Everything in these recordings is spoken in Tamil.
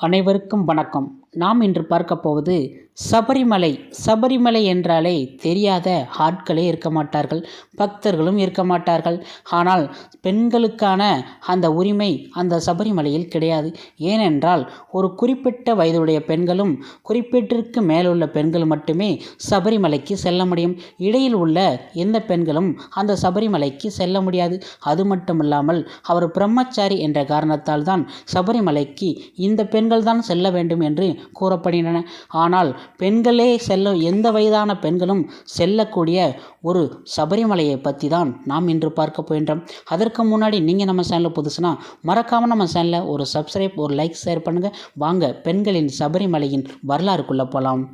அனைவருக்கும் வணக்கம். நாம் இன்று பார்க்க போவது சபரிமலை. சபரிமலை என்றாலே தெரியாத ஆட்களே இருக்க மாட்டார்கள், பக்தர்களும் இருக்க மாட்டார்கள். ஆனால் பெண்களுக்கான அந்த உரிமை அந்த சபரிமலையில் கிடையாது. ஏனென்றால் ஒரு குறிப்பிட்ட வயதுடைய பெண்களும் குறிப்பிட்டிற்கு மேலுள்ள பெண்கள் மட்டுமே சபரிமலைக்கு செல்ல முடியும். இடையில் உள்ள எந்த பெண்களும் அந்த சபரிமலைக்கு செல்ல முடியாது. அது மட்டுமில்லாமல் அவர் பிரம்மச்சாரி என்ற காரணத்தால் தான் சபரிமலைக்கு இந்த பெண்கள் தான் செல்ல வேண்டும் என்று கூறப்படுகின்றன. ஆனால் பெண்களே எந்த வயதான பெண்களும் செல்லக்கூடிய ஒரு சபரிமலையை பற்றி தான் நாம் இன்று பார்க்க போகின்றோம். அதற்கு முன்னாடி நீங்கள் நம்ம சேனலில் புதுசுனா மறக்காமல் நம்ம சேனலை ஒரு சப்ஸ்கிரைப், ஒரு லைக், ஷேர் பண்ணுங்கள். வாங்க பெண்களின் சபரிமலையின் வரலாறுக்குள்ளே போகலாம்.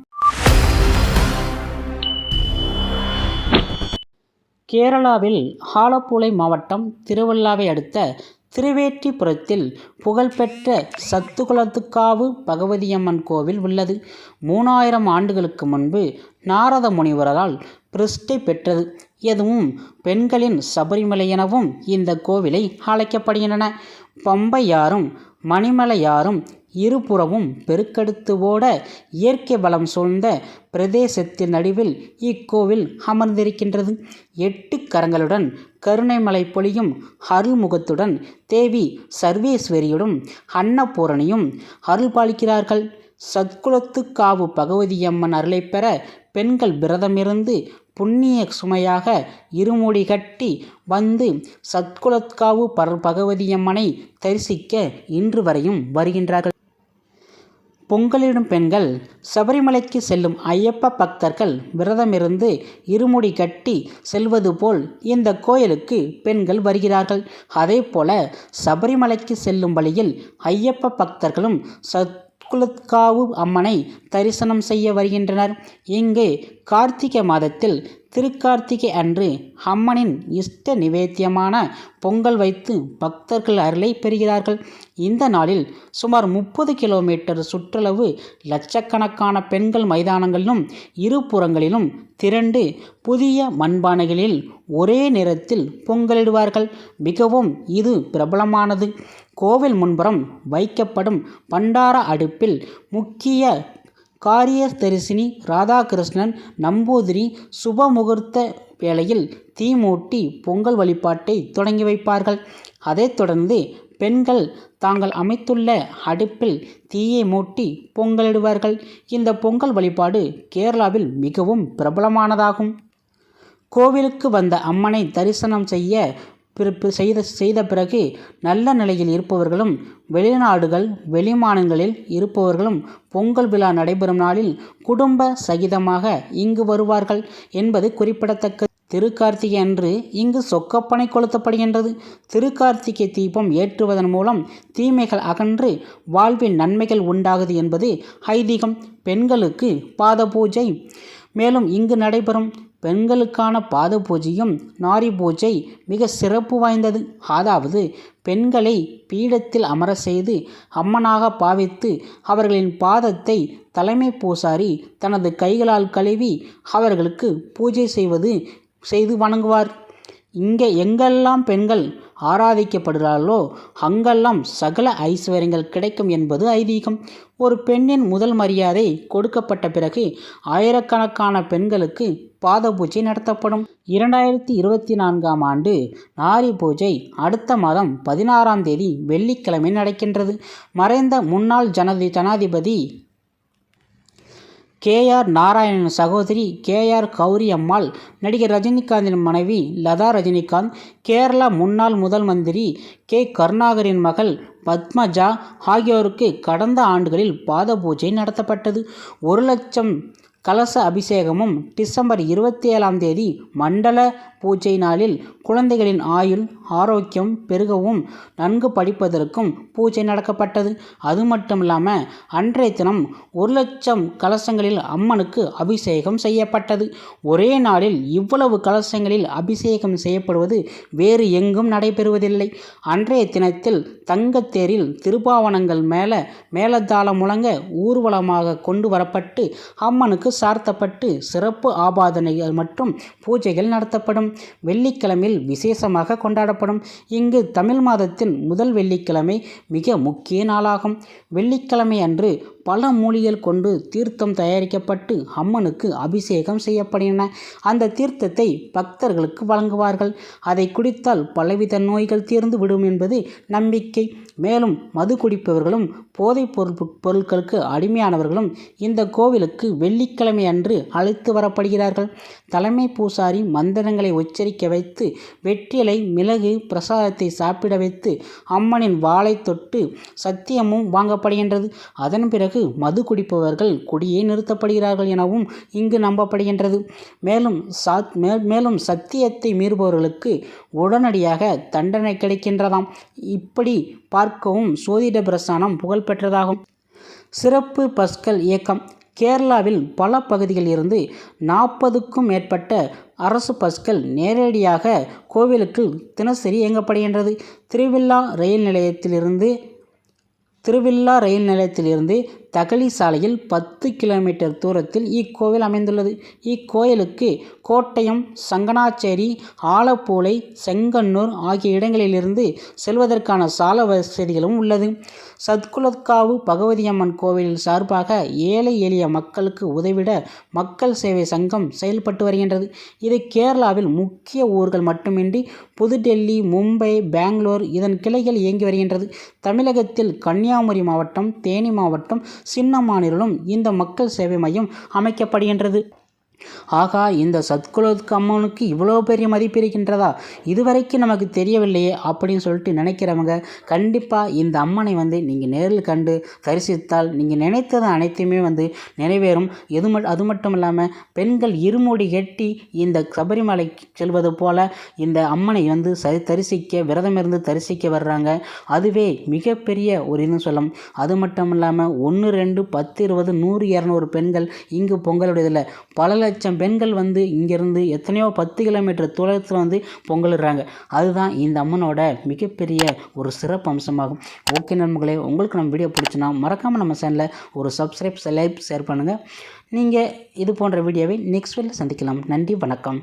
கேரளாவில் ஆலப்புழை மாவட்டம் திருவல்லாவை அடுத்த திருவேற்றிபுரத்தில் புகழ்பெற்ற சத்துகுலத்துக்காவு பகவதியம்மன் கோவில் உள்ளது. 3000 ஆண்டுகளுக்கு முன்பு நாரத முனிவரால் பிரதிஷ்டை பெற்றது. எதுவும் பெண்களின் சபரிமலை எனவும் இந்த கோவிலை அழைக்கப்படுகின்றன. பம்பையாரும் மணிமலையாரும் இருபுறமும் பெருக்கெடுத்து ஓட இயற்கை வளம் சூழ்ந்த பிரதேசத்தின் நடுவில் இக்கோவில் அமர்ந்திருக்கின்றது. 8 கரங்களுடன் கருணைமலை பொழியும் அருள்முகத்துடன் தேவி சர்வேஸ்வரியுடன் அன்னபூரணியும் அருள் பாலிக்கிறார்கள். சத்குலத்துக்காவு பகவதியம்மன் அருளை பெற பெண்கள் விரதமிருந்து புண்ணிய சுமையாக இருமுடி கட்டி வந்து சத்குலத்காவு பகவதியம்மனை தரிசிக்க இன்று வரையும் வருகின்றார்கள். பொங்கலிடும் பெண்கள் சபரிமலைக்கு செல்லும் ஐயப்ப பக்தர்கள் விரதமிருந்து இருமுடி கட்டி செல்வது போல் இந்த கோயிலுக்கு பெண்கள் வருகிறார்கள். அதே போல சபரிமலைக்கு செல்லும் வழியில் ஐயப்ப பக்தர்களும் சத்குலத்காவு அம்மனை தரிசனம் செய்ய வருகின்றனர். இங்கு கார்த்திகை மாதத்தில் திருக்கார்த்திகை அன்று அம்மனின் இஷ்ட நிவேத்தியமான பொங்கல் வைத்து பக்தர்கள் அருளை பெறுகிறார்கள். இந்த நாளில் சுமார் 30 கிலோமீட்டர் சுற்றளவு லட்சக்கணக்கான பெண்கள் மைதானங்களிலும் இருபுறங்களிலும் திரண்டு புதிய மண்பானைகளில் ஒரே நேரத்தில் பொங்கலிடுவார்கள். மிகவும் இது பிரபலமானது. கோவில் முன்புறம் வைக்கப்படும் பண்டார அடுப்பில் முக்கிய காரியதரிசினி ராதாகிருஷ்ணன் நம்பூதிரி சுபமுகூர்த்த வேளையில் தீ மூட்டி பொங்கல் வழிபாட்டை தொடங்கி வைப்பார்கள். அதைத் தொடர்ந்து பெண்கள் தாங்கள் அமைத்துள்ள அடுப்பில் தீயை மூட்டி பொங்கலிடுவார்கள். இந்த பொங்கல் வழிபாடு கேரளாவில் மிகவும் பிரபலமானதாகும். கோவிலுக்கு வந்த அம்மனை தரிசனம் செய்த பிறகு நல்ல நிலையில் இருப்பவர்களும் வெளிநாடுகள் வெளிமாநிலங்களில் இருப்பவர்களும் பொங்கல் விழா நடைபெறும் நாளில் குடும்ப சகிதமாக இங்கு வருவார்கள் என்பது குறிப்பிடத்தக்கது. திருக்கார்த்திகை அன்று இங்கு சொக்கப்பனை கொளுத்தப்படுகின்றது. திருக்கார்த்திகை தீபம் ஏற்றுவதன் மூலம் தீமைகள் அகன்று வாழ்வில் நன்மைகள் உண்டாகுது என்பது ஐதீகம். பெண்களுக்கு பாத பூஜை மேலும் இங்கு நடைபெறும். பெண்களுக்கான பாத பூஜையும் நாரி பூஜை மிக சிறப்பு வாய்ந்தது. அதாவது பெண்களை பீடத்தில் அமர செய்து அம்மனாக பாவித்து அவர்களின் பாதத்தை தலைமை பூசாரி தனது கைகளால் கழுவி அவர்களுக்கு பூஜை செய்து வணங்குவார். எங்கெல்லாம் பெண்கள் ஆராதிக்கப்படுகிறார்களோ அங்கெல்லாம் சகல ஐஸ்வர்யங்கள் கிடைக்கும் என்பது ஐதீகம். ஒரு பெண்ணின் முதல் மரியாதை கொடுக்கப்பட்ட பிறகு ஆயிரக்கணக்கான பெண்களுக்கு பாத பூஜை நடத்தப்படும். 2024ஆம் ஆண்டு நாரி பூஜை அடுத்த மாதம் 16ஆம் தேதி வெள்ளிக்கிழமை நடக்கின்றது. மறைந்த முன்னாள் ஜனாதிபதி KR நாராயணன் சகோதரி KR கௌரி அம்மாள், நடிகர் ரஜினிகாந்தின் மனைவி லதா ரஜினிகாந்த், கேரளா முன்னாள் முதல் மந்திரி கருணாகரின் மகள் பத்மஜா ஆகியோருக்கு கடந்த ஆண்டுகளில் பாத பூஜை நடத்தப்பட்டது. 1 லட்சம் கலச அபிஷேகமும் டிசம்பர் 27ஆம் தேதி மண்டல பூஜை நாளில் குழந்தைகளின் ஆயுள் ஆரோக்கியம் பெருகவும் நன்கு படிப்பதற்கும் பூஜை நடக்கப்பட்டது. அது மட்டும் இல்லாமல் அன்றைய தினம் 1 லட்சம் கலசங்களில் அம்மனுக்கு அபிஷேகம் செய்யப்பட்டது. ஒரே நாளில் இவ்வளவு கலசங்களில் அபிஷேகம் செய்யப்படுவது வேறு எங்கும் நடைபெறுவதில்லை. அன்றைய தினத்தில் தங்கத்தேரில் திருப்பாவனங்கள் மேலதாளம் முழங்க ஊர்வலமாக கொண்டு வரப்பட்டு அம்மனுக்கு சார்த்தப்பட்டு சிறப்பு ஆபாதனைகள் மற்றும் பூஜைகள் நடத்தப்படும். கொண்டாடப்படும். வெள்ளிக்கிழமையில் விசேஷமாக கொண்டாடப்படும். இங்கு தமிழ் மாதத்தின் முதல் வெள்ளிக்கிழமை மிக முக்கிய நாளாகும். வெள்ளிக்கிழமை அன்று பல மூலிகைகள் கொண்டு தீர்த்தம் தயாரிக்கப்பட்டு அம்மனுக்கு அபிஷேகம் செய்யப்படுகின்றன. அந்த தீர்த்தத்தை பக்தர்களுக்கு வழங்குவார்கள். அதை குடித்தால் பலவித நோய்கள் தீர்ந்து விடும் என்பது நம்பிக்கை. மேலும் மது குடிப்பவர்களும் போதைப் பொருட்களுக்கு அடிமையானவர்களும் இந்த கோவிலுக்கு வெள்ளிக்கிழமை அன்று அழைத்து வரப்படுகிறார்கள். தலைமை பூசாரி மந்திரங்களை உச்சரிக்க வைத்து வெற்றிலை மிளகு பிரசாதத்தை சாப்பிட வைத்து அம்மனின் வாளை தொட்டு சத்தியமும் வாங்கப்படுகின்றது. அதன் பிறகு மது குடிப்பவர்கள் குடியே நிறுத்தப்படுகிறார்கள் எனவும் இங்கு நம்பப்படுகின்றது. மேலும் சத்தியத்தை மீறுபவர்களுக்கு உடனடியாக தண்டனை கிடைக்கின்றதாம். இப்படி பார்க்கவும் சோதிட பிரஸ்தானம் புகழ்பெற்றதாகும். சிறப்பு பஸ்கள் இயக்கம். கேரளாவில் பல பகுதிகளில் இருந்து 40க்கும் மேற்பட்ட அரசு பஸ்கள் நேரடியாக கோவிலுக்கு தினசரி இயங்கப்படுகின்றது. திருவில்லா ரயில் நிலையத்திலிருந்து தகழி சாலையில் 10 கிலோமீட்டர் தூரத்தில் இக்கோவில் அமைந்துள்ளது. இக்கோயிலுக்கு கோட்டயம், சங்கனாச்சேரி, ஆலப்பூளை, செங்கன்னூர் ஆகிய இடங்களிலிருந்து செல்வதற்கான சாலை வசதிகளும் உள்ளது. சத்குலத்காவு பகவதியம்மன் கோவிலில் சார்பாக ஏழை எளிய மக்களுக்கு உதவிட மக்கள் சேவை சங்கம் செயல்பட்டு வருகின்றது. இது கேரளாவில் முக்கிய ஊர்கள் மட்டுமின்றி புதுடெல்லி, மும்பை, பெங்களூர் இதன் கிளைகள் இயங்கி வருகின்றது. தமிழகத்தில் கன்னியாகுமரி மாவட்டம், தேனி மாவட்டம், சின்னமானூரிலும் இந்த மக்கள் சேவை மையம் அமைக்கப்படுகின்றது. ஆகா, இந்த சத்குலோத்க அம்மனுக்கு இவ்வளோ பெரிய மதிப்பு இருக்கின்றதா, இதுவரைக்கும் நமக்கு தெரியவில்லையே அப்படின்னு சொல்லிட்டு நினைக்கிறவங்க கண்டிப்பாக இந்த அம்மனை நீங்கள் நேரில் கண்டு தரிசித்தால் நீங்கள் நினைத்தது அனைத்துமே நிறைவேறும். அது மட்டும் இல்லாமல் பெண்கள் இருமுடி கட்டி இந்த சபரிமலை செல்வது போல இந்த அம்மனை தரிசிக்க விரதம் இருந்து தரிசிக்க வர்றாங்க. அதுவே மிகப்பெரிய ஒரு இதுன்னு சொல்லலாம். அது மட்டும் இல்லாமல் 1, 2, 10, 20, 100, 200 பெண்கள் இங்கு பொங்கலுடையதில்லை. பல லட்சம் பெண்கள் இங்கேருந்து எத்தனையோ 10 கிலோமீட்டர் தூரத்தில் பொங்கலிடுறாங்க. அதுதான் இந்த அம்மனோட மிகப்பெரிய ஒரு சிறப்பு அம்சமாகும். ஓகே நண்பர்களே, உங்களுக்கு நம்ம வீடியோ பிடிச்சுன்னா மறக்காமல் நம்ம சேனலில் ஒரு சப்ஸ்கிரைப், லைக், ஷேர் பண்ணுங்கள். நீங்கள் இது போன்ற வீடியோவை நெக்ஸ்ட் வீடியோவில் சந்திக்கலாம். நன்றி, வணக்கம்.